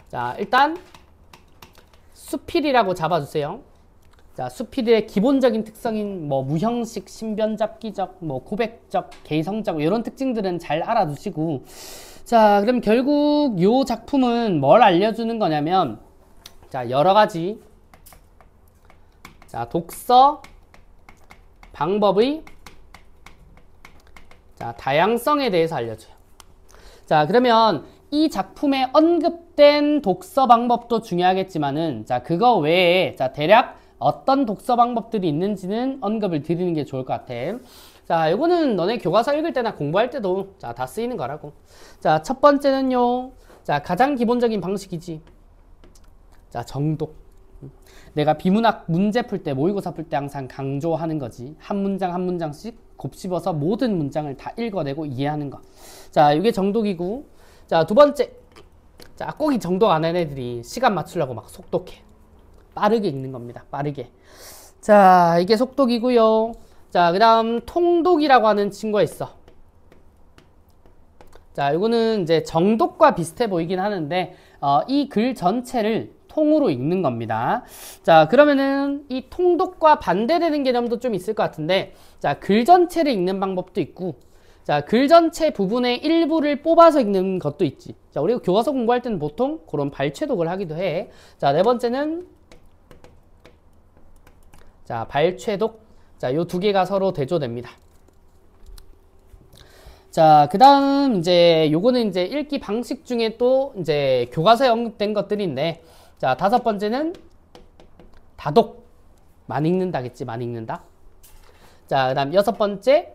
자, 일단 수필이라고 잡아주세요. 자, 수필의 기본적인 특성인 뭐 무형식, 신변잡기적, 뭐 고백적, 개성적 이런 특징들은 잘 알아두시고, 자, 그럼 결국 요 작품은 뭘 알려주는 거냐면, 자, 여러 가지 자, 독서 방법의 자, 다양성에 대해서 알려줘요. 자, 그러면 이 작품에 언급된 독서 방법도 중요하겠지만은, 자, 그거 외에, 자, 대략 어떤 독서 방법들이 있는지는 언급을 드리는 게 좋을 것 같아. 자, 요거는 너네 교과서 읽을 때나 공부할 때도, 자, 다 쓰이는 거라고. 자, 첫 번째는요, 자, 가장 기본적인 방식이지. 자, 정독. 내가 비문학 문제 풀 때, 모의고사 풀 때 항상 강조하는 거지. 한 문장 한 문장씩 곱씹어서 모든 문장을 다 읽어내고 이해하는 거. 자, 이게 정독이고, 자, 두 번째. 자, 꼭 이 정독 안 하는 애들이 시간 맞추려고 막 속독해. 빠르게 읽는 겁니다. 빠르게. 자, 이게 속독이고요. 자, 그 다음 통독이라고 하는 친구가 있어. 자, 이거는 이제 정독과 비슷해 보이긴 하는데, 이 글 전체를 통으로 읽는 겁니다. 자, 그러면은 이 통독과 반대되는 개념도 좀 있을 것 같은데, 자, 글 전체를 읽는 방법도 있고, 자, 글 전체 부분의 일부를 뽑아서 읽는 것도 있지. 자, 우리가 교과서 공부할 때는 보통 그런 발췌독을 하기도 해. 자, 네 번째는 자, 발췌독. 자, 요 두 개가 서로 대조됩니다. 자, 그 다음 이제 요거는 이제 읽기 방식 중에 또 이제 교과서에 언급된 것들인데, 자, 다섯 번째는 다독. 많이 읽는다겠지, 많이 읽는다. 자, 그 다음 여섯 번째.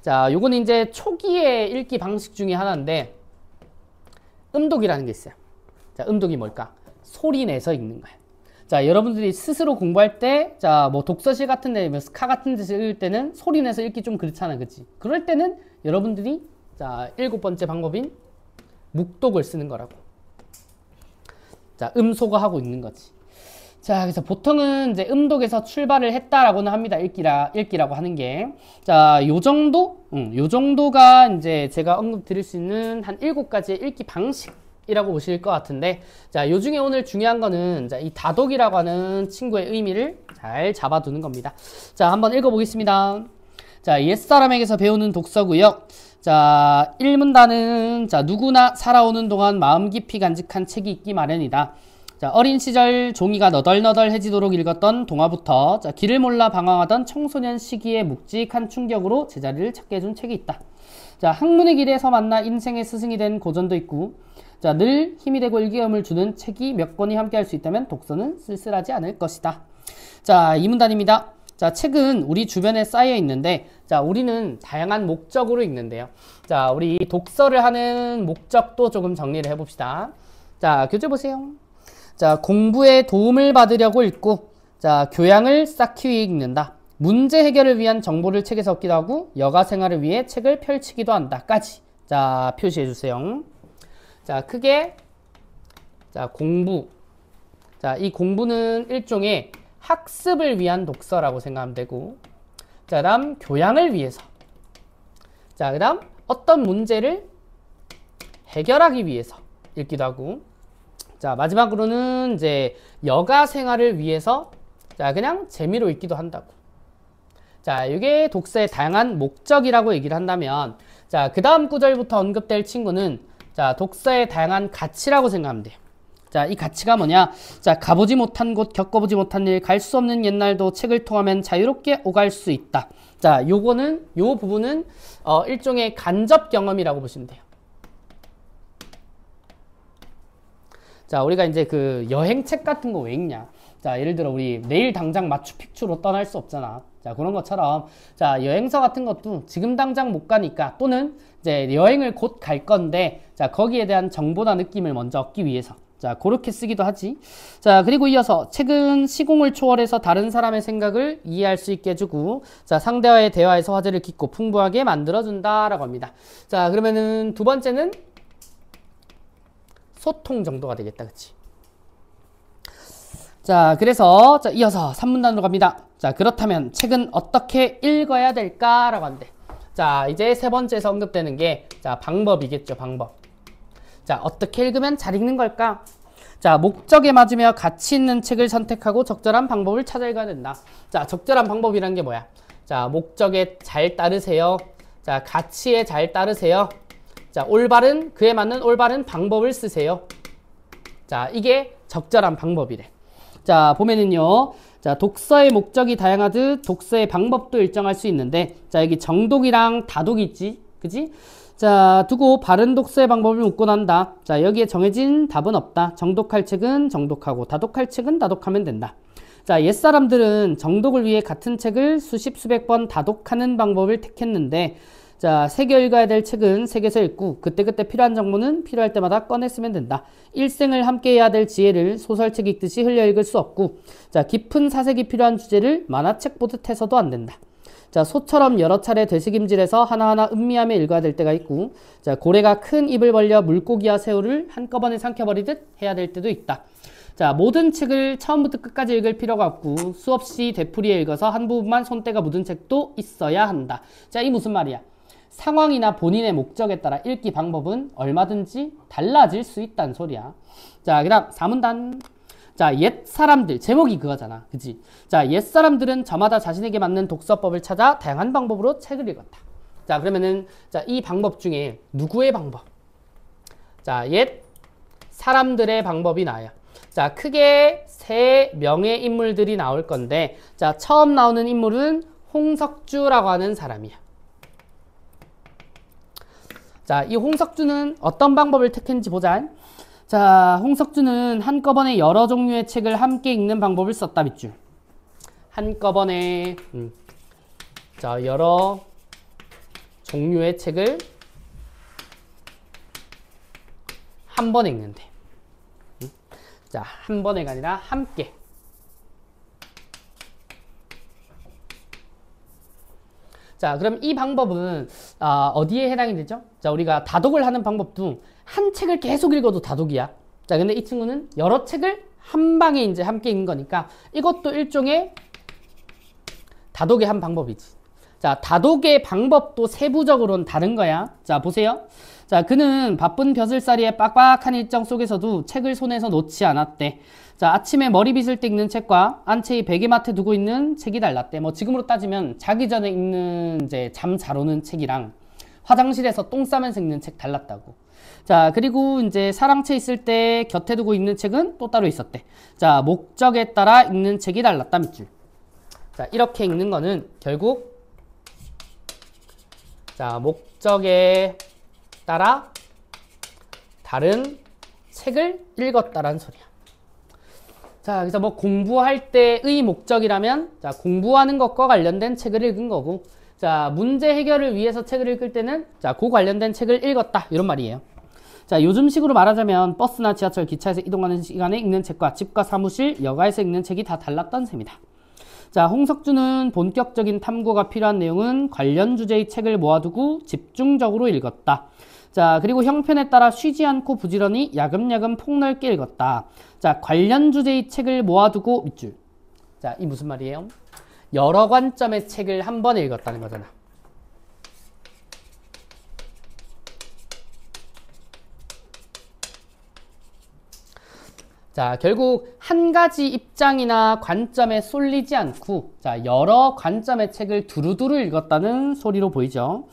자, 요거는 이제 초기의 읽기 방식 중에 하나인데, 음독이라는 게 있어요. 자, 음독이 뭘까? 소리 내서 읽는 거야. 자, 여러분들이 스스로 공부할 때, 자, 뭐 독서실 같은 데, 스카 같은 데서 읽을 때는 소리 내서 읽기 좀 그렇잖아, 그치? 그럴 때는 여러분들이, 자, 일곱 번째 방법인 묵독을 쓰는 거라고. 자, 음소거하고 있는 거지. 자, 그래서 보통은 이제 음독에서 출발을 했다라고는 합니다. 읽기라고 하는 게. 자, 요 정도? 요 정도가 이제 제가 언급 드릴 수 있는 한 7가지의 읽기 방식이라고 보실 것 같은데, 자, 요 중에 오늘 중요한 거는, 자, 이 다독이라고 하는 친구의 의미를 잘 잡아두는 겁니다. 자, 한번 읽어보겠습니다. 자, 옛사람에게서 배우는 독서고요. 자, 1문단은, 자, 누구나 살아오는 동안 마음 깊이 간직한 책이 있기 마련이다. 자, 어린 시절 종이가 너덜너덜해지도록 읽었던 동화부터, 자, 길을 몰라 방황하던 청소년 시기의 묵직한 충격으로 제자리를 찾게 해준 책이 있다. 자, 학문의 길에서 만나 인생의 스승이 된 고전도 있고, 자, 늘 힘이 되고 일기감을 주는 책이 몇 권이 함께 할 수 있다면 독서는 쓸쓸하지 않을 것이다. 자, 2문단입니다. 자, 책은 우리 주변에 쌓여 있는데, 자, 우리는 다양한 목적으로 읽는데요. 자, 우리 독서를 하는 목적도 조금 정리를 해봅시다. 자, 교재 보세요. 자, 공부에 도움을 받으려고 읽고, 자, 교양을 쌓기 위해 읽는다. 문제 해결을 위한 정보를 책에서 얻기도 하고, 여가 생활을 위해 책을 펼치기도 한다.까지. 자, 표시해 주세요. 자, 크게, 자, 공부. 자, 이 공부는 일종의 학습을 위한 독서라고 생각하면 되고, 자, 그 다음 교양을 위해서. 자, 그 다음 어떤 문제를 해결하기 위해서 읽기도 하고, 자, 마지막으로는 이제 여가 생활을 위해서, 자, 그냥 재미로 읽기도 한다고. 자, 이게 독서의 다양한 목적이라고 얘기를 한다면, 자, 그 다음 구절부터 언급될 친구는, 자, 독서의 다양한 가치라고 생각하면 돼요. 자, 이 가치가 뭐냐? 자, 가보지 못한 곳, 겪어보지 못한 일, 갈 수 없는 옛날도 책을 통하면 자유롭게 오갈 수 있다. 자, 요거는, 요 부분은, 일종의 간접 경험이라고 보시면 돼요. 자, 우리가 이제 그 여행책 같은 거 왜 읽냐? 자, 예를 들어 우리 내일 당장 마추픽추로 떠날 수 없잖아. 자, 그런 것처럼, 자, 여행서 같은 것도 지금 당장 못 가니까, 또는 이제 여행을 곧 갈 건데, 자, 거기에 대한 정보나 느낌을 먼저 얻기 위해서. 자, 그렇게 쓰기도 하지. 자, 그리고 이어서 책은 시공을 초월해서 다른 사람의 생각을 이해할 수 있게 해주고, 자, 상대와의 대화에서 화제를 깊고 풍부하게 만들어준다라고 합니다. 자, 그러면은 두 번째는 소통 정도가 되겠다, 그치? 자, 그래서, 자, 이어서 3문단으로 갑니다. 자, 그렇다면 책은 어떻게 읽어야 될까라고 하는데, 자, 이제 세 번째에서 언급되는 게, 자, 방법이겠죠, 방법. 자, 어떻게 읽으면 잘 읽는 걸까? 자, 목적에 맞으며 가치 있는 책을 선택하고 적절한 방법을 찾아 읽어야 된다. 자, 적절한 방법이란 게 뭐야? 자, 목적에 잘 따르세요. 자, 가치에 잘 따르세요. 자, 그에 맞는 올바른 방법을 쓰세요. 자, 이게 적절한 방법이래. 자, 보면은요. 자, 독서의 목적이 다양하듯 독서의 방법도 일정할 수 있는데, 자, 여기 정독이랑 다독이 있지? 그지? 자, 두고 바른 독서의 방법을 묻고 난다. 자, 여기에 정해진 답은 없다. 정독할 책은 정독하고 다독할 책은 다독하면 된다. 자, 옛사람들은 정독을 위해 같은 책을 수십 수백 번 다독하는 방법을 택했는데, 자, 새겨 읽어야 될 책은 새겨서 읽고 그때그때 필요한 정보는 필요할 때마다 꺼내 쓰면 된다. 일생을 함께 해야 될 지혜를 소설책 읽듯이 흘려 읽을 수 없고, 자, 깊은 사색이 필요한 주제를 만화책 보듯 해서도 안 된다. 자, 소처럼 여러 차례 되새김질해서 하나하나 음미하며 읽어야 될 때가 있고, 자, 고래가 큰 입을 벌려 물고기와 새우를 한꺼번에 삼켜버리듯 해야 될 때도 있다. 자, 모든 책을 처음부터 끝까지 읽을 필요가 없고 수없이 되풀이해 읽어서 한 부분만 손때가 묻은 책도 있어야 한다. 자, 이 무슨 말이야? 상황이나 본인의 목적에 따라 읽기 방법은 얼마든지 달라질 수 있다는 소리야. 자, 그 다음 4문단. 자, 옛사람들, 제목이 그거잖아. 그치? 자, 옛사람들은 저마다 자신에게 맞는 독서법을 찾아 다양한 방법으로 책을 읽었다. 자, 그러면은, 자, 이 방법 중에 누구의 방법? 자, 옛 사람들의 방법이 나와요. 자, 크게 3명의 인물들이 나올 건데, 자, 처음 나오는 인물은 홍석주라고 하는 사람이야. 자, 이 홍석주는 어떤 방법을 택했는지 보자. 자, 홍석주는 한꺼번에 여러 종류의 책을 함께 읽는 방법을 썼다, 밑줄. 한꺼번에 자, 여러 종류의 책을 한 번에 읽는데. 자, 한 번에가 아니라 함께. 자, 그럼 이 방법은 어디에 해당이 되죠? 자, 우리가 다독을 하는 방법도 한 책을 계속 읽어도 다독이야. 자, 근데 이 친구는 여러 책을 한 방에 이제 함께 읽는 거니까 이것도 일종의 다독의 한 방법이지. 자, 다독의 방법도 세부적으로는 다른 거야. 자, 보세요. 자, 그는 바쁜 벼슬살이의 빡빡한 일정 속에서도 책을 손에서 놓지 않았대. 자, 아침에 머리 빗을 때 읽는 책과 안채의 베개맡에 두고 있는 책이 달랐대. 뭐 지금으로 따지면 자기 전에 읽는 이제 잠 잘 오는 책이랑 화장실에서 똥 싸면서 읽는 책 달랐다고. 자, 그리고 이제 사랑채 있을 때 곁에 두고 읽는 책은 또 따로 있었대. 자, 목적에 따라 읽는 책이 달랐다, 밑줄. 자, 이렇게 읽는 거는 결국 자, 목적에 따라 다른 책을 읽었다라는 소리야. 자, 그래서 뭐 공부할 때의 목적이라면 자, 공부하는 것과 관련된 책을 읽은 거고, 자, 문제 해결을 위해서 책을 읽을 때는 자, 그 관련된 책을 읽었다, 이런 말이에요. 자, 요즘식으로 말하자면 버스나 지하철, 기차에서 이동하는 시간에 읽는 책과 집과 사무실, 여가에서 읽는 책이 다 달랐던 셈이다. 자, 홍석주는 본격적인 탐구가 필요한 내용은 관련 주제의 책을 모아두고 집중적으로 읽었다. 자, 그리고 형편에 따라 쉬지 않고 부지런히 야금야금 폭넓게 읽었다. 자, 관련 주제의 책을 모아두고 밑줄. 자, 이 무슨 말이에요? 여러 관점의 책을 한 번에 읽었다는 거잖아. 자, 결국 한 가지 입장이나 관점에 쏠리지 않고 자, 여러 관점의 책을 두루두루 읽었다는 소리로 보이죠.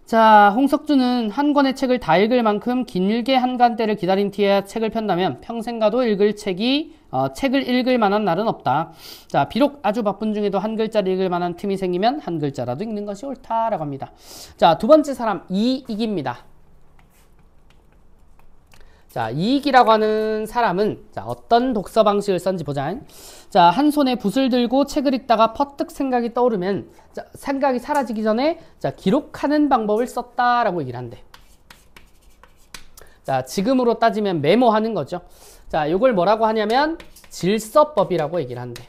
자, 홍석주는 한 권의 책을 다 읽을 만큼 길게 한간때를 기다린 뒤에야 책을 편다면 평생 가도 읽을 책을 읽을 만한 날은 없다. 자, 비록 아주 바쁜 중에도 한 글자를 읽을 만한 틈이 생기면 한 글자라도 읽는 것이 옳다라고 합니다. 자, 두 번째 사람 이익입니다. 자, 이익이라고 하는 사람은 자, 어떤 독서 방식을 썼는지 보자. 자, 한 손에 붓을 들고 책을 읽다가 퍼뜩 생각이 떠오르면 자, 생각이 사라지기 전에 자, 기록하는 방법을 썼다라고 얘기를 한대. 자, 지금으로 따지면 메모하는 거죠. 자, 이걸 뭐라고 하냐면 질서법이라고 얘기를 한대.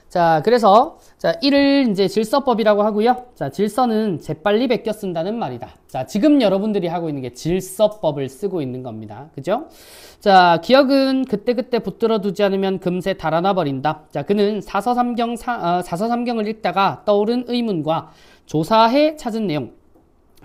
자, 그래서 자, 이를 이제 질서법이라고 하고요. 자, 질서는 재빨리 베껴 쓴다는 말이다. 자, 지금 여러분들이 하고 있는 게 질서법을 쓰고 있는 겁니다. 그죠? 자, 기억은 그때그때 붙들어 두지 않으면 금세 달아나 버린다. 자, 그는 사서삼경을 읽다가 떠오른 의문과 조사해 찾은 내용,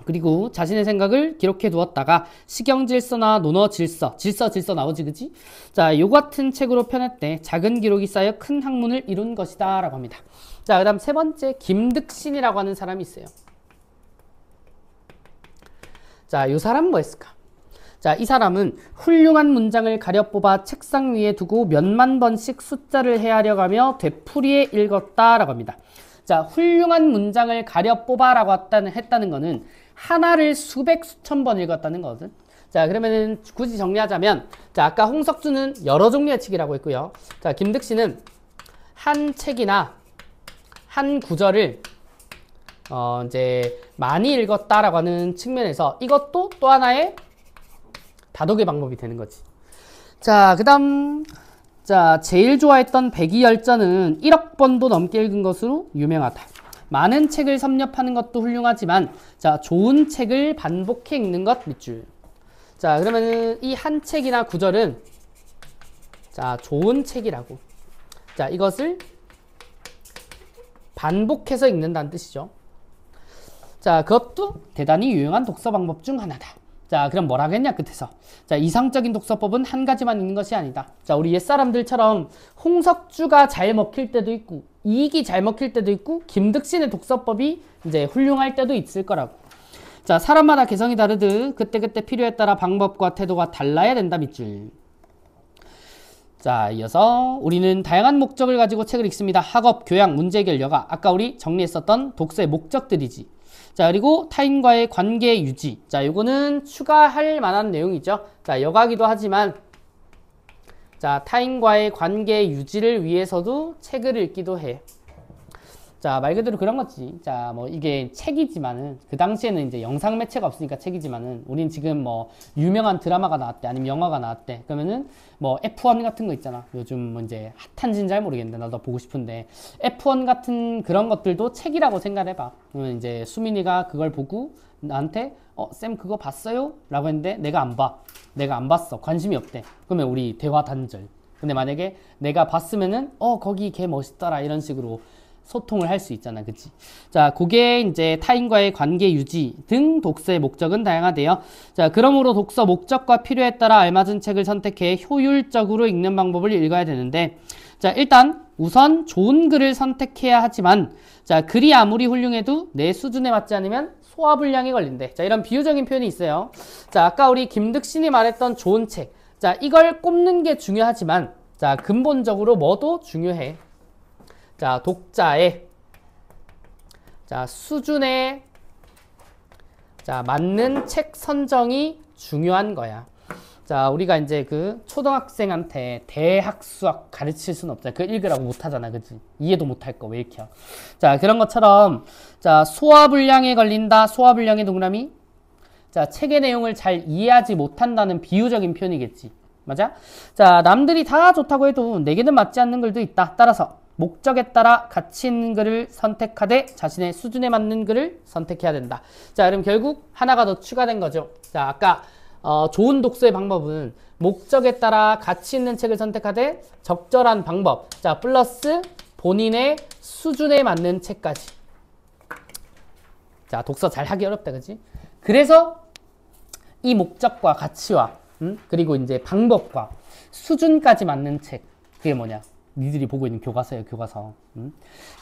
그리고 자신의 생각을 기록해 두었다가 시경질서나 논어질서, 질서 나오지 그지? 자, 요 같은 책으로 펴냈대. 작은 기록이 쌓여 큰 학문을 이룬 것이다 라고 합니다. 자, 그 다음 세 번째 김득신이라고 하는 사람이 있어요. 자, 요 사람은 뭐 했을까? 자, 이 사람은 훌륭한 문장을 가려 뽑아 책상 위에 두고 몇만 번씩 숫자를 헤아려가며 되풀이해 읽었다라고 합니다. 자, 훌륭한 문장을 가려 뽑아라고 했다는 거는 하나를 수백 수천 번 읽었다는 거거든. 자, 그러면은 굳이 정리하자면, 자, 아까 홍석주는 여러 종류의 책이라고 했고요. 자, 김득신은 한 책이나 한 구절을 이제 많이 읽었다라고 하는 측면에서 이것도 또 하나의 다독의 방법이 되는 거지. 자, 그 다음, 자, 제일 좋아했던 백이열전은 1억 번도 넘게 읽은 것으로 유명하다. 많은 책을 섭렵하는 것도 훌륭하지만, 자, 좋은 책을 반복해 읽는 것 밑줄. 자, 그러면은 이 한 책이나 구절은, 자, 좋은 책이라고. 자, 이것을 반복해서 읽는다는 뜻이죠. 자, 그것도 대단히 유용한 독서 방법 중 하나다. 자, 그럼 뭐라고 했냐 끝에서. 자, 이상적인 독서법은 한 가지만 읽는 것이 아니다. 자, 우리 옛사람들처럼 홍석주가 잘 먹힐 때도 있고 이익이 잘 먹힐 때도 있고 김득신의 독서법이 이제 훌륭할 때도 있을 거라고. 자, 사람마다 개성이 다르듯 그때그때 필요에 따라 방법과 태도가 달라야 된다 밑줄. 자, 이어서 우리는 다양한 목적을 가지고 책을 읽습니다. 학업, 교양, 문제해결, 여가. 아까 우리 정리했었던 독서의 목적들이지. 자, 그리고 타인과의 관계 유지. 자, 요거는 추가할 만한 내용이죠. 자, 여가기도 하지만, 자, 타인과의 관계 유지를 위해서도 책을 읽기도 해. 자, 말 그대로 그런 거지. 자, 뭐 이게 책이지만은 그 당시에는 이제 영상 매체가 없으니까 책이지만은 우린 지금 뭐 유명한 드라마가 나왔대 아니면 영화가 나왔대. 그러면은 뭐 F1 같은 거 있잖아. 요즘 뭐 이제 핫한지는 잘 모르겠는데 나도 보고 싶은데 F1 같은 그런 것들도 책이라고 생각해봐. 그러면 이제 수민이가 그걸 보고 나한테 쌤 그거 봤어요? 라고 했는데 내가 안 봐. 내가 안 봤어. 관심이 없대. 그러면 우리 대화 단절. 근데 만약에 내가 봤으면은 거기 걔 멋있더라 이런 식으로 소통을 할 수 있잖아. 그치? 자, 그게 이제 타인과의 관계 유지 등 독서의 목적은 다양하대요. 자, 그러므로 독서 목적과 필요에 따라 알맞은 책을 선택해 효율적으로 읽는 방법을 읽어야 되는데, 자, 일단 우선 좋은 글을 선택해야 하지만, 자, 글이 아무리 훌륭해도 내 수준에 맞지 않으면 소화불량이 걸린대. 자, 이런 비유적인 표현이 있어요. 자, 아까 우리 김득신이 말했던 좋은 책. 자, 이걸 꼽는 게 중요하지만, 자, 근본적으로 뭐도 중요해. 자, 독자의 자, 수준에 자, 맞는 책 선정이 중요한 거야. 자, 우리가 이제 그 초등학생한테 대학 수학 가르칠 수는 없잖아. 그거 읽으라고 못 하잖아. 그치? 이해도 못 할 거 왜 읽혀? 자, 그런 것처럼 자, 소화불량에 걸린다. 소화불량의 동그라미. 자, 책의 내용을 잘 이해하지 못한다는 비유적인 표현이겠지. 맞아? 자, 남들이 다 좋다고 해도 내게는 맞지 않는 글도 있다. 따라서 목적에 따라 가치 있는 글을 선택하되 자신의 수준에 맞는 글을 선택해야 된다. 자, 그럼 결국 하나가 더 추가된 거죠. 자, 아까 좋은 독서의 방법은 목적에 따라 가치 있는 책을 선택하되 적절한 방법. 자, 플러스 본인의 수준에 맞는 책까지. 자, 독서 잘 하기 어렵다. 그치? 그래서 이 목적과 가치와 그리고 이제 방법과 수준까지 맞는 책. 그게 뭐냐? 니들이 보고 있는 교과서예요, 교과서.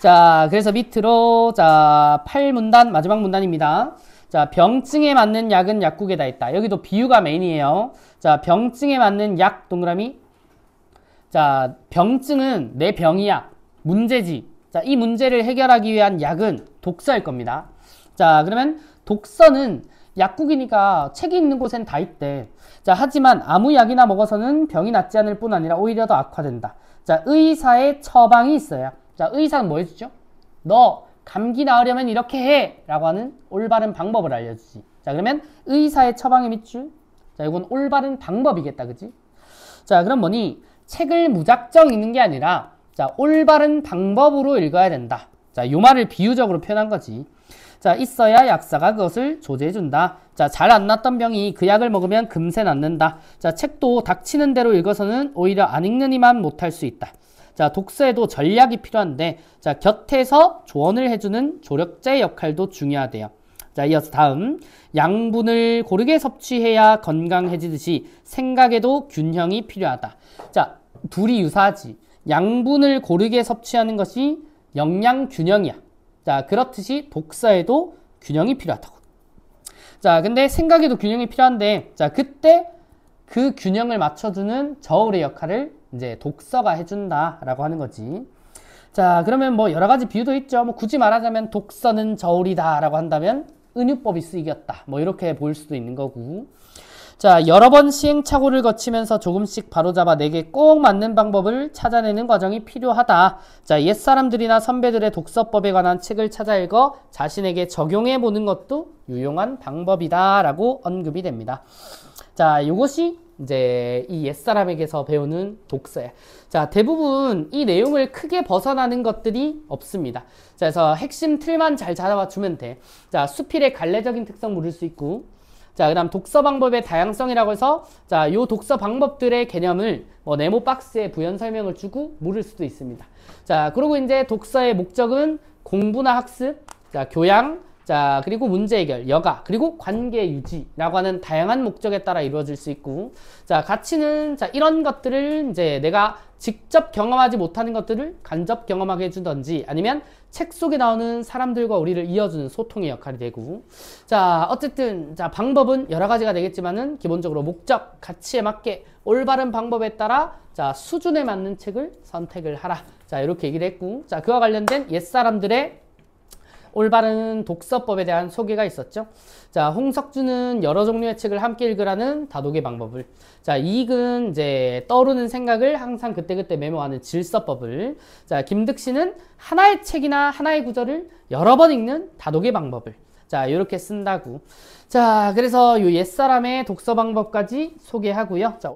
자, 그래서 밑으로, 자, 8문단, 마지막 문단입니다. 자, 병증에 맞는 약은 약국에다 있다. 여기도 비유가 메인이에요. 자, 병증에 맞는 약, 동그라미. 자, 병증은 내 병이야. 문제지. 자, 이 문제를 해결하기 위한 약은 독서일 겁니다. 자, 그러면 독서는 약국이니까 책이 있는 곳엔 다 있대. 자, 하지만 아무 약이나 먹어서는 병이 낫지 않을 뿐 아니라 오히려 더 악화된다. 자, 의사의 처방이 있어야. 자, 의사는 뭐 해주죠? 너 감기 나으려면 이렇게 해! 라고 하는 올바른 방법을 알려주지. 자, 그러면 의사의 처방의 밑줄. 자, 이건 올바른 방법이겠다. 그치? 자, 그럼 뭐니? 책을 무작정 읽는 게 아니라, 자, 올바른 방법으로 읽어야 된다. 자, 요 말을 비유적으로 표현한 거지. 자, 있어야 약사가 그것을 조제해준다. 자, 잘 안 낫던 병이 그 약을 먹으면 금세 낫는다. 자, 책도 닥치는 대로 읽어서는 오히려 안 읽는 이만 못할 수 있다. 자, 독서에도 전략이 필요한데, 자, 곁에서 조언을 해주는 조력자의 역할도 중요하대요. 자, 이어서 다음. 양분을 고르게 섭취해야 건강해지듯이 생각에도 균형이 필요하다. 자, 둘이 유사하지. 양분을 고르게 섭취하는 것이 영양 균형이야. 자, 그렇듯이 독서에도 균형이 필요하다고. 자, 근데 생각에도 균형이 필요한데, 자, 그때 그 균형을 맞춰주는 저울의 역할을 이제 독서가 해준다라고 하는 거지. 자, 그러면 뭐 여러 가지 비유도 있죠. 뭐 굳이 말하자면 독서는 저울이다라고 한다면 은유법이 쓰이겼다. 뭐 이렇게 볼 수도 있는 거고. 자, 여러 번 시행착오를 거치면서 조금씩 바로잡아 내게 꼭 맞는 방법을 찾아내는 과정이 필요하다. 자, 옛사람들이나 선배들의 독서법에 관한 책을 찾아 읽어 자신에게 적용해 보는 것도 유용한 방법이다 라고 언급이 됩니다. 자, 이것이 이제 이 옛사람에게서 배우는 독서야. 자, 대부분 이 내용을 크게 벗어나는 것들이 없습니다. 자, 그래서 핵심 틀만 잘 잡아 주면 돼. 자, 수필의 갈래적인 특성 물을 수 있고, 자, 그 다음 독서 방법의 다양성이라고 해서, 자, 요 독서 방법들의 개념을 뭐 네모 박스에 부연 설명을 주고 물을 수도 있습니다. 자, 그리고 이제 독서의 목적은 공부나 학습, 자, 교양, 자, 그리고 문제 해결, 여가, 그리고 관계 유지라고 하는 다양한 목적에 따라 이루어질 수 있고, 자, 가치는, 자, 이런 것들을 이제 내가 직접 경험하지 못하는 것들을 간접 경험하게 해주던지, 아니면 책 속에 나오는 사람들과 우리를 이어주는 소통의 역할이 되고, 자, 어쨌든, 자, 방법은 여러 가지가 되겠지만은, 기본적으로 목적, 가치에 맞게 올바른 방법에 따라, 자, 수준에 맞는 책을 선택을 하라. 자, 이렇게 얘기를 했고, 자, 그와 관련된 옛사람들의 올바른 독서법에 대한 소개가 있었죠. 자, 홍석주는 여러 종류의 책을 함께 읽으라는 다독의 방법을, 자, 이익은 이제 떠오르는 생각을 항상 그때그때 메모하는 질서법을, 자, 김득신은 하나의 책이나 하나의 구절을 여러 번 읽는 다독의 방법을, 자, 이렇게 쓴다고. 자, 그래서 이 옛사람의 독서 방법까지 소개하고요. 자,